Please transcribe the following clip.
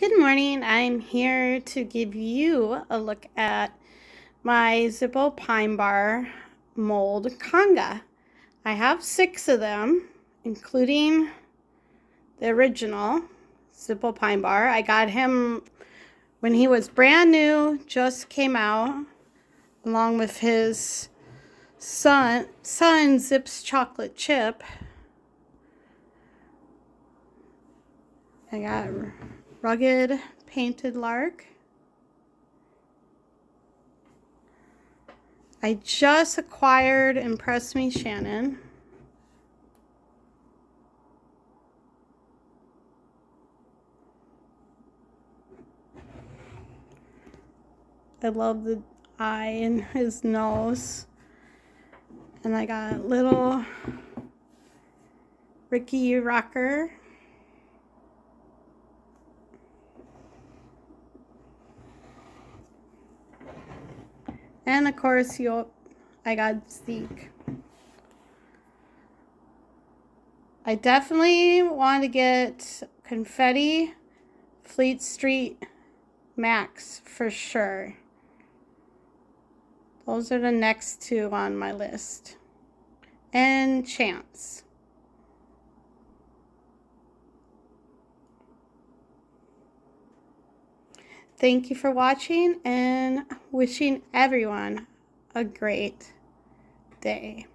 Good morning. I'm here to give you a look at my Zippo Pine Bar mold Conga. I have 6 of them, including the original Zippo Pine Bar. I got him when he was brand new, just came out, along with his son Zip's chocolate chip. I got rugged painted lark. I just acquired Impress Me Shannon. I love the eye and his nose. And I got little Ricky Rocker. And of course, I got Zeke. I definitely want to get Confetti Fleet Street Max for sure. Those are the next 2 on my list. And Chance. Thank you for watching and wishing everyone a great day.